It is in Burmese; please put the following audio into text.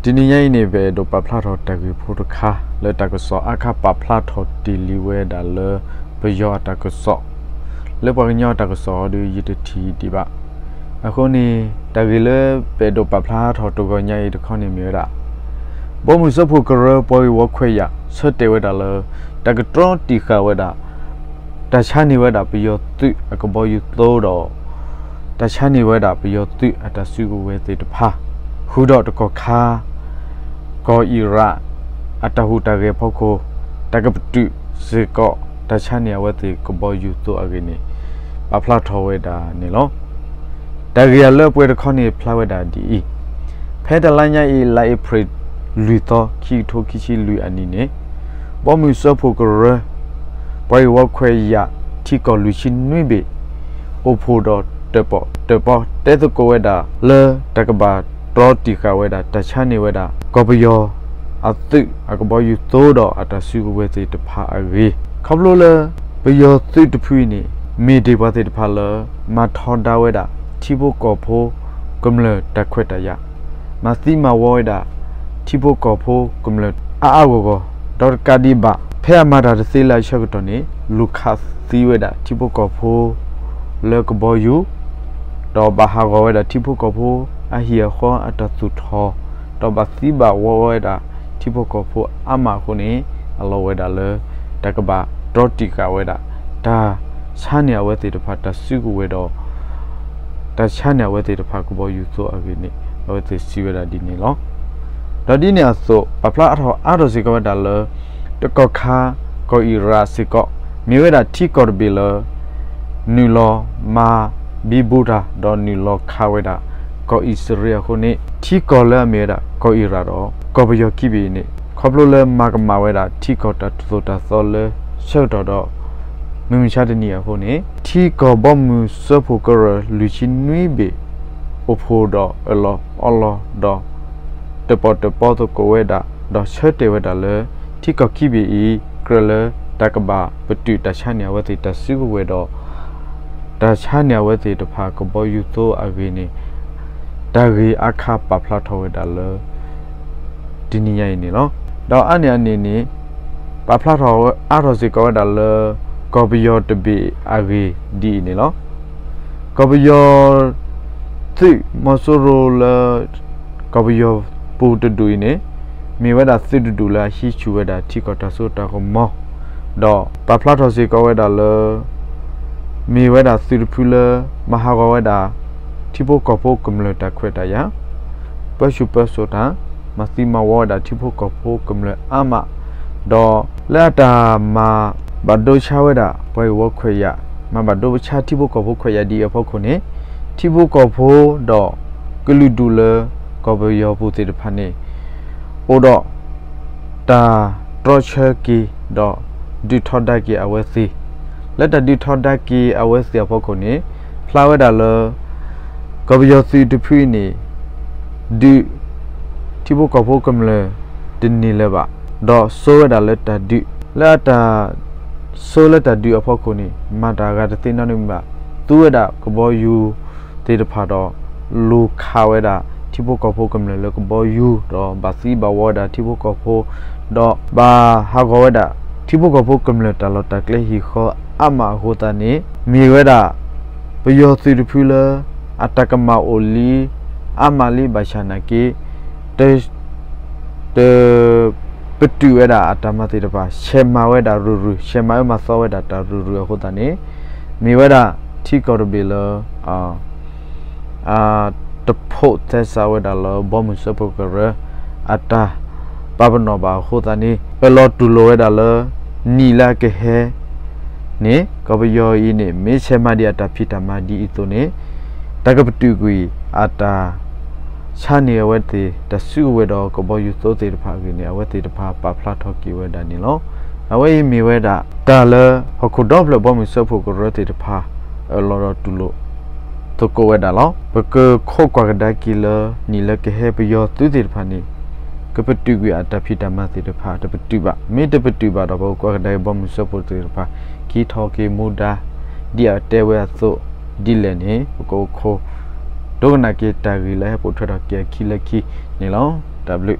ဒီနေ့ညနေပဲတော့ပပလာတော်တက်ပြီးဖို့တခါလက်တကစောအခါပပလာတော်တီလီဝဲဒါလဘယောတကစောလက်ပညောတကစောဒီယတတီဒီပါအခုနေတကယ်လည်းပဲတော့ပပလာတော်တကညရတခေါနေမြေတာဘောမှုစဖို့ကရပေါ်ဝခွေရဆွတ်တဲဝဲဒါလတကထရတီခဝဲဒါတချာနေဝဲဒါပြီးတော့သူအကဘောယူသိုးတော့တချာနေဝဲဒါပြီးတော့သူအတဆူကိုဝဲသေးတဖာဟူတော့တကခါကောအီရာအတဟူတကေဖို့ကိုတကပတုစေကောတချာနေဝဲသေးကဘောယူသိုးအကိနေပဖလာထောဝဲဒါနေလောတကယ်လည်းပွဲတခေါနေဖလာဝဲဒါဒီဖဲတလိုင်းညအေလိုက်ပရိလူတော့ခီထိုခီချီလူအနီနေဘောမှုစဖို့ကရဘွိုင်ဝခွေရတီကောလူချင်းနွေဘေအိုဖိုတော့တပေါ်တဲတကိုဝဲဒါလဲတကဘာတော်တီခဝဲဒါတချာနေဝဲဒါကောပယောအတုအကဘောယူသိုးတော့အတဆူဝဲစီတဖာအေခဘလို့လဲဘယောသိတဖွေးနေမေဒီပါစီတဖာလဲမထော်ဒါဝဲဒါတီဘိုကောဖိုကမ္လတခွတ်တရမသိမဝဲဒါတီဘိုကောဖိုကမ္လအာဝကိုဒေါ်ကာဒီဘာဖဲမာဒါစေလာရှောက်တော့နေလူခါစီဝဲဒါတီဘိုကောဖိုလဲကဘောယူတော့ဘာဟာဝဲဒါတီဘိုကောဖိုအဟီယခေါ်အတသုထောတော့ဘာစီဘာဝဲဒါတီဘိုကောဖိုအမခုနေအလောဝဲဒါလဲတကဘာဒေါ်တီကဝဲဒါဒါချာနေဝဲတေတဖာတဆုကဝဲတော့တချာနေဝဲတေတဖာကဘောယူဆိုအကိနေဝဲတေစီဝဲဒါဒီနေလောတော့ဒီနေဆိုပပလာအထောအာရစီကဝဲဒါလဲတကခါကိုအီရာစီကောမြေဝဲဒါတီကောဘီလနူလောမာဘီဘူဒါဒေါ်နူလောခါဝဲဒါကိုအီစရီယခုနေတီကောလာမြေဒါကိုအီရာတော့ကိုဘယောကိဘီနေခေါပလိုလဲမာကမာဝဲဒါတီကောတတိုတာသောလဲရှောက်တော့မင်းရှာတဲ့နေရခုနေတီကောဘမှုစဖို့ကရလူချင်းနွေဘေအဖို့တော့အလောတော့တပေါ်တော့ကိုဝဲဒါတော့ချက်တဲဝဲဒါလဲတီကောကိဘီကရလဲတကဘာပတူတချာနေဝဲတီတဆုဝဲတော့တချာနေဝဲတီတဖာကဘောယူသောအဂိနေဒါဂီအခါပဖလာထောဝဲဒါလဲဒီနေရနေနော်တော့အနေနေပဖလာထောအာရောစီကောဒါလဲကောဘယောတဘီအဂီဒီနေနော်ကောဘယောသိမဆိုရိုလာကောဘယောပူတတူနေမြေဝဲဒါသစ်တူလာရှိချူဝဲဒါတီကောတာဆိုတာကမောတော့ပဖလာထောစီကောဝဲဒါလဲမြေဝဲဒါသစ်ဖူလာမဟာကောဝဲဒါတီဘိုကောဖိုကမ္လတာခွေတရပရှုပဆိုတာမစီမဝဒါတီဘိုကောဖိုကမ္လအမတော့လာတာမာဘဒိုချဝဒါဘွေဝခွေရမဘဒိုချတီဘိုကောဖိုခွေရဒီအဖို့ခုနေတီဘိုကောဖိုတော့ကလူဒူလကောဘယောပူတေတဖာနေအိုတော့တာထရချကီတော့ဒီထော်ဒကီအဝဲစီလက်တဒီထော်ဒကီအဝဲစီအဖို့ခုနေဖလာဝဒါလကဘယောစီတဖွေးနေဒီတီဘိုကောဖိုကမ္လတင်းနေလဲပါတော့ဆိုရတာလက်တဒီလက်တာဆိုလက်တဒီအဖို့ခုနေမတာကတသိနောက်နေမှာသူရတာကဘောယူတေတဖာတော့လူခါဝဲတာတီဘိုကောဖိုကမ္လလကဘောယူတော့ဘာစီဘဝဒါတီဘိုကောဖိုတော့ဘာဟာဂဝဲတာတီဘိုကောဖိုကမ္လတလောတကလေဟီခောအမဟိုတနေမြေဝဲတာဘယောစီတဖွေးလာအတကမအိုလီအမလီဘာရှာနာကေတပတူဝဲတာအတမတိတပါရှေမာဝဲတာရူရှေမာဝဲမှာစောဝဲတာတာရူဟိုတနေမြေဝဲတာတီကောရဘီလာတဖို့သက်စာဝဲတာလောဘောမှုစပုကရအတာပပနောဘာဟိုတနေပလောတူလိုဝဲတာလောနီလာကေဟဲနေကဘယောဤနေမေရှေမာဒီအတာဖိတမာဒီဤတုနေတကပတူကွေအတာချာနေဝဲတေတဆုဝဲတော့ကဘောယူသိုးတေတဖာကိနေအဝဲတေတဖာပဖလာထော်ကီဝဲဒါနေလောအဝဲမီဝဲဒါတာလဟခုတော့ဘလဘောမစဖို့ကရတေတဖာအလောရတူလို့တကိုဝဲဒါလောဘကခောကွာကဒါကီလနီလကဟဲပယောသူတေတဖာနေကပတူကွေအတာဖိတမတေတဖာတပတူပါမေတပတူပါတော့ဘောကွာကဒါဘောမစဖို့တေတဖာကီထော်ကီမူဒါဒီအတဲဝဲဆိုဒီလည်းနေကိုခို ဒုကနာကေတာဂီလဲပို့ထွက်တော့ကေခီလက်ခီနေလော W